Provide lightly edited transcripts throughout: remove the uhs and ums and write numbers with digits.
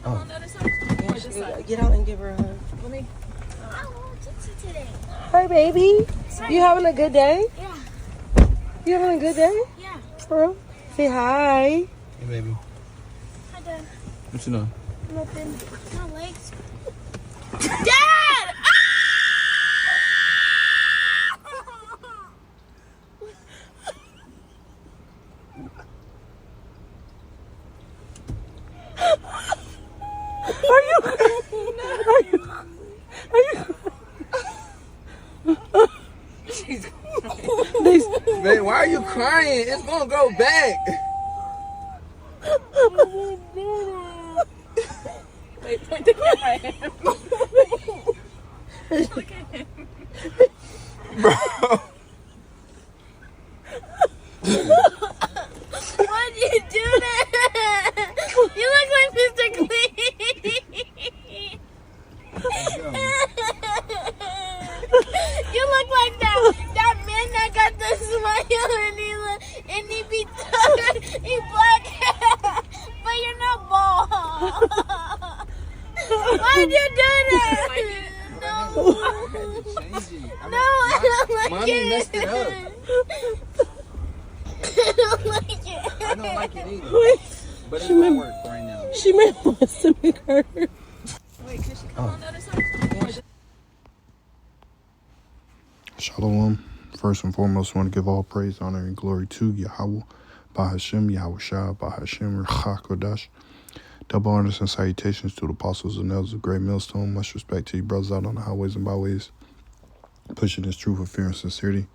Come on the other side. Yeah, this side. Get out and give her a hug. Let me. I want to today. Hi, baby. You having a good day? Yeah. You having a good day? Yeah. For real? Say hi. Hey, baby. Hi, Dad. What you doing? Nothing. My legs. Dad! Man, why are you crying? It's gonna go back. Wait, point the camera at him. Look at him. Bro. Why'd you do that? You look like Mr. Clean. You look like that man that got the smile and he be he black hair, but you're not bald. Why'd you do that? No, I don't like Mommy it. messed it up. I don't like it. I don't like it either. Wait, But it's gonna work right now. she made my stomach hurt. Wait, can she come on the other side? Shalom. First and foremost, I want to give all praise, honor, and glory to Yahweh, Bahashem, Yahweh Shah, Bahashem, Kodash. Double honors and salutations to the apostles and elders of Great Millstone. Much respect to you brothers out on the highways and byways, pushing this truth with fear and sincerity.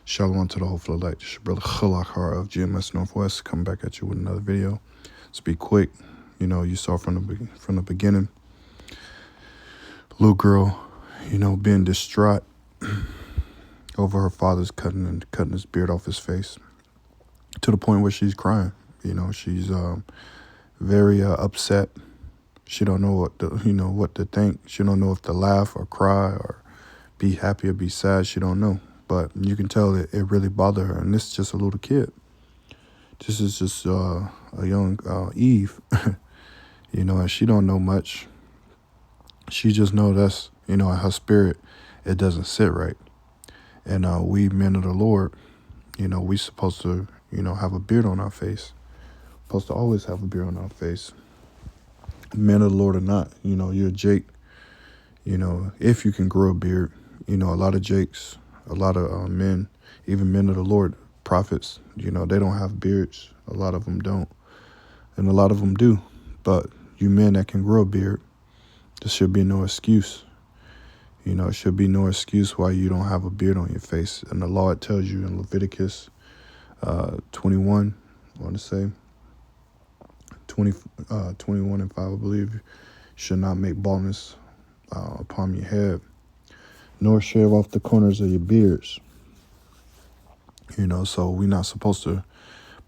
Shalom to the whole flood light. This is your brother Chalakar of GMS Northwest, coming back at you with another video. Let's be quick. You know, you saw from the beginning, little girl, being distraught over her father's cutting his beard off his face, to the point where she's crying. She's very upset. She don't know what to think. She don't know if to laugh or cry or be happy or be sad. She don't know. But you can tell that it really bothered her. And this is just a little kid. This is just a young Eve, and she don't know much. She just know that's, in her spirit, it doesn't sit right. And we men of the Lord, we supposed to, have a beard on our face. Supposed to always have a beard on our face. Men of the Lord or not, you're a Jake. If you can grow a beard, a lot of Jakes, a lot of men, even men of the Lord, prophets, they don't have beards. A lot of them don't. And a lot of them do. But you men that can grow a beard, there should be no excuse. It should be no excuse why you don't have a beard on your face. And the law, it tells you in Leviticus 21, I want to say, 21 and 5, I believe, you should not make baldness upon your head, nor shave off the corners of your beards. So we're not supposed to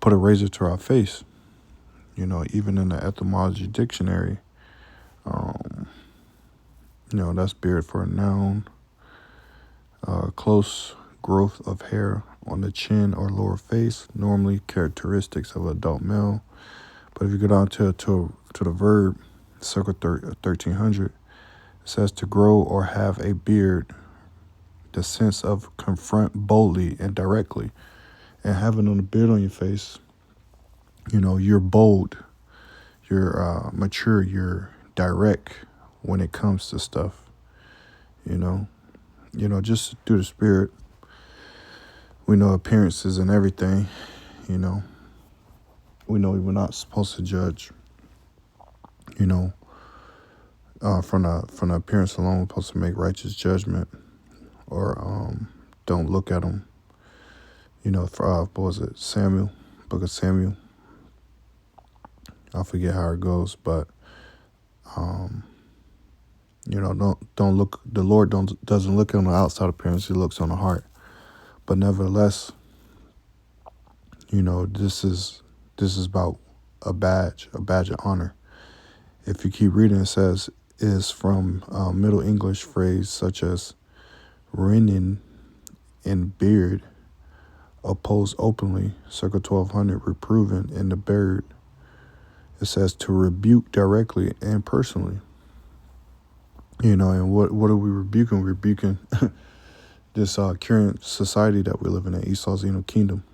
put a razor to our face. Even in the etymology dictionary, that's beard for a noun. Close growth of hair on the chin or lower face, normally characteristics of adult male. But if you go down to the verb, circa 1300, it says to grow or have a beard, the sense of confront boldly and directly. And having a beard on your face, you're bold, you're mature, you're direct when it comes to stuff. Just through the spirit, we know appearances and everything. We know we're not supposed to judge. From the appearance alone, we're supposed to make righteous judgment, or don't look at them. For what was it, Samuel, Book of Samuel. I forget how it goes, but don't look. The Lord doesn't look on the outside appearance; He looks on the heart. But nevertheless, this is about a badge of honor. If you keep reading, it says is from Middle English phrase such as "renin" in beard, opposed openly, circa 1200, reproving in the beard. It says to rebuke directly and personally. You know, and what are we rebuking? We're rebuking this current society that we're living in, Esau's kingdom.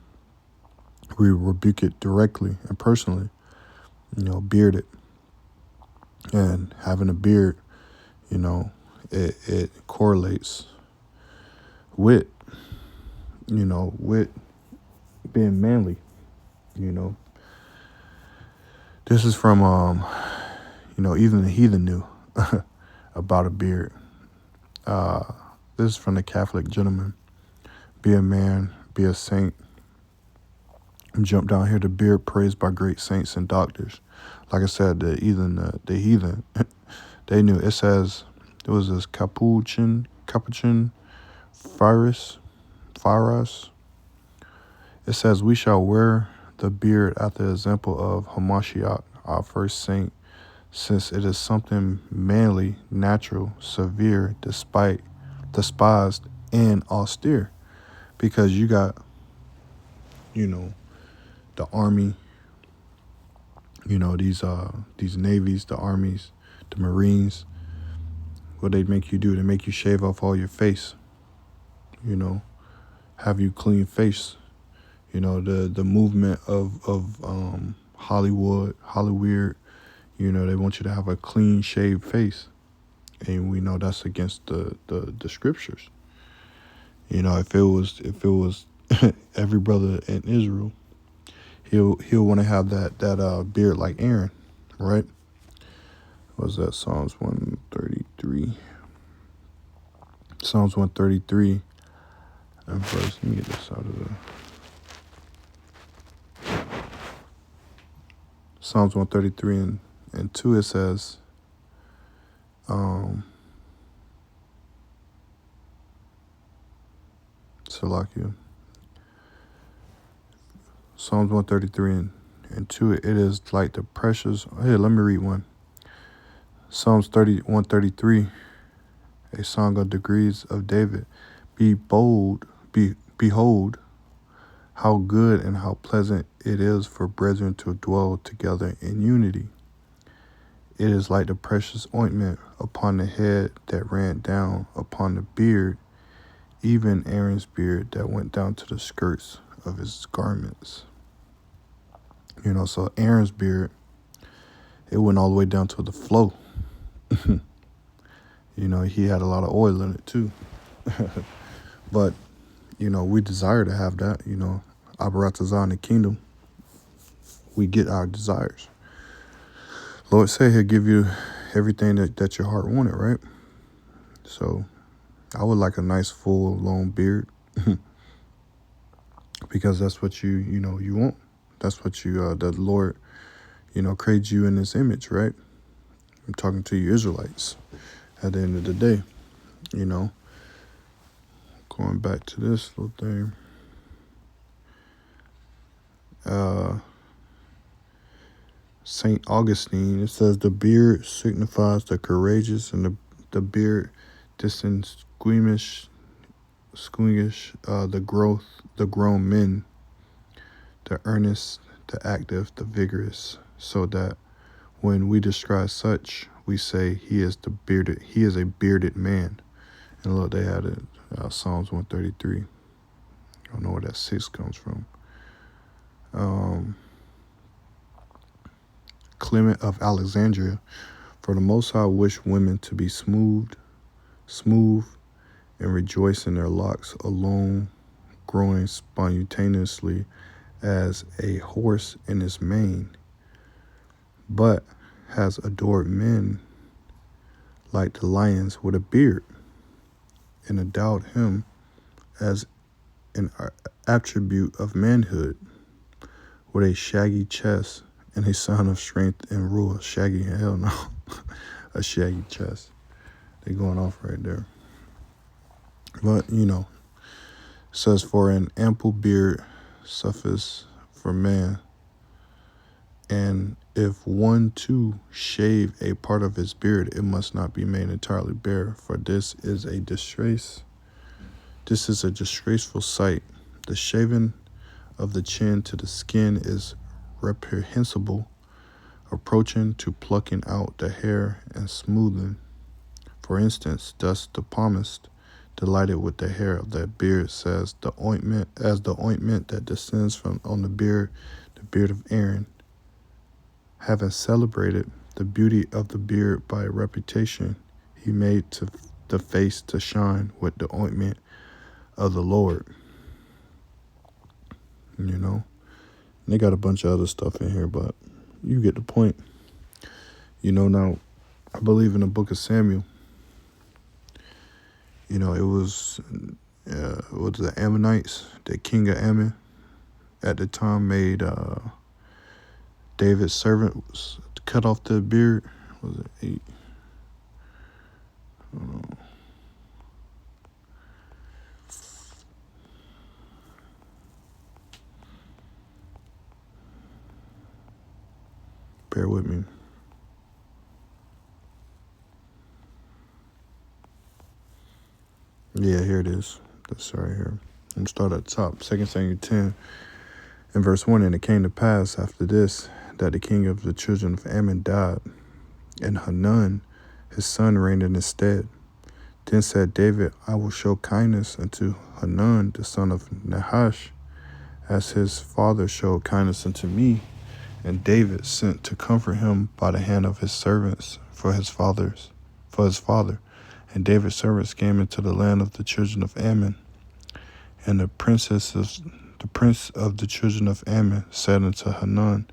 We rebuke it directly and personally. You know, bearded. And having a beard, you know, it correlates with, you know, with being manly, you know. This is from, you know, even the heathen knew about a beard. This is from the Catholic gentleman. Be a man, be a saint. Jump down here to beard praised by great saints and doctors. Like I said, the heathen, they knew. It says, it was this Capuchin Firas. It says, we shall wear the beard after the example of Hamashiach, our first saint, since it is something manly, natural, severe, despised, and austere. Because you got, you know, the army, you know, these navies, the armies, the Marines. What they make you do, they make you shave off all your face, you know, have you clean face. You know, the movement of Hollywood, you know, they want you to have a clean shaved face. And we know that's against the scriptures. You know, if it was every brother in Israel, he'll want to have that beard like Aaron, right? What was that? Psalms 133. Psalms 133 and verse, let me get this out of the Psalms 133 and 2, it says, Salakia. Psalms 133 and 2, it is like the precious. Here, let me read one. Psalms 133, a song of degrees of David. Behold, how good and how pleasant it is for brethren to dwell together in unity. It is like the precious ointment upon the head that ran down upon the beard, even Aaron's beard that went down to the skirts of his garments. You know, so Aaron's beard, it went all the way down to the flow. You know, he had a lot of oil in it too. But, you know, we desire to have that, you know. Abaratazah in the kingdom, we get our desires. Lord say he'll give you everything that your heart wanted, right? So I would like a nice full long beard because that's what you want. That's what the Lord, you know, created you in his image, right? I'm talking to you Israelites at the end of the day, you know. Going back to this little thing. St. Augustine, it says the beard signifies the courageous, and the beard distinguish the grown men, the earnest, the active, the vigorous, so that when we describe such, we say he is a bearded man. And look, they had it, Psalms 133. I don't know where that 6 comes from. Clement of Alexandria, for the Most High wish women to be smooth, and rejoice in their locks alone, growing spontaneously as a horse in his mane, but has adored men like the lions with a beard, and endowed him as an attribute of manhood, with a shaggy chest and a sign of strength and rule. Shaggy, hell no. A shaggy chest. They going off right there. But, you know, it says, for an ample beard suffice for man, and if one too shave a part of his beard, it must not be made entirely bare, for this is a disgrace. This is a disgraceful sight. The shaving of the chin to the skin is reprehensible, approaching to plucking out the hair and smoothing. For instance, thus the palmist, delighted with the hair of that beard, says the ointment that descends from on the beard of Aaron. Having celebrated the beauty of the beard by reputation, he made to the face to shine with the ointment of the Lord. You know, and they got a bunch of other stuff in here, but you get the point. You know, now I believe in the book of Samuel. You know, it was the Ammonites, the king of Ammon at the time made David's servant cut off the beard. Was it 8? I don't know. Bear with me. Yeah, here it is. That's right here. I'm going to start at the top. 2 Samuel 10 and verse 1. And it came to pass after this that the king of the children of Ammon died, and Hanun his son reigned in his stead. Then said David, I will show kindness unto Hanun the son of Nahash, as his father showed kindness unto me. And David sent to comfort him by the hand of his servants for his father. And David's servants came into the land of the children of Ammon. And the prince of the children of Ammon said unto Hanun,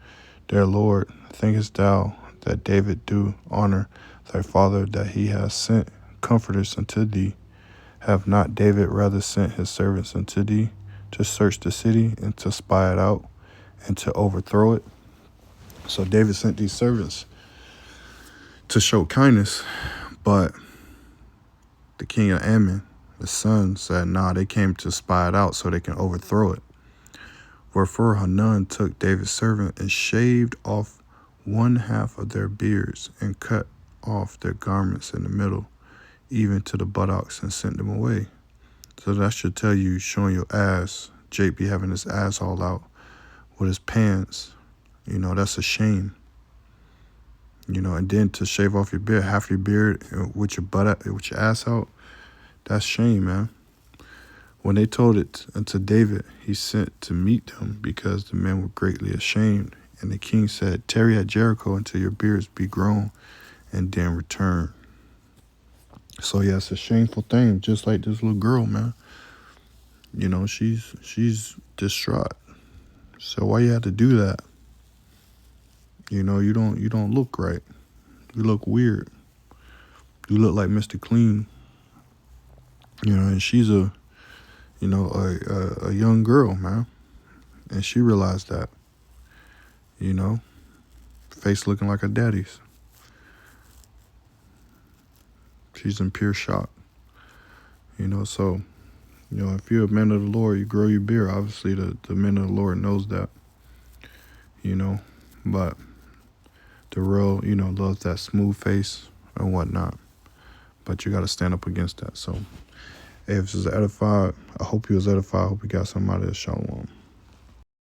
Dear Lord, thinkest thou that David do honor thy father, that he has sent comforters unto thee? Have not David rather sent his servants unto thee to search the city and to spy it out and to overthrow it? So David sent these servants to show kindness, but the king of Ammon, the son, said, nah, they came to spy it out so they can overthrow it. Wherefore Hanun took David's servant and shaved off 1/2 of their beards and cut off their garments in the middle, even to the buttocks, and sent them away. So that should tell you, showing your ass. Jake be having his ass all out with his pants. You know, that's a shame. You know, and then to shave off your beard, half your beard with your ass out, that's shame, man. When they told it unto David, he sent to meet them, because the men were greatly ashamed. And the king said, Tarry at Jericho until your beards be grown, and then return. So yeah, it's a shameful thing, just like this little girl, man. You know, she's distraught. So why you had to do that? You know, you don't look right. You look weird. You look like Mr. Clean. You know, and she's a young girl, man. And she realized that. You know, face looking like her daddy's. She's in pure shock. You know, so, you know, if you're a man of the Lord, you grow your beard. Obviously, the man of the Lord knows that. You know, but the real, you know, loves that smooth face and whatnot. But you got to stand up against that. So, if this is edified, I hope you was edified. I hope you got somebody to show them.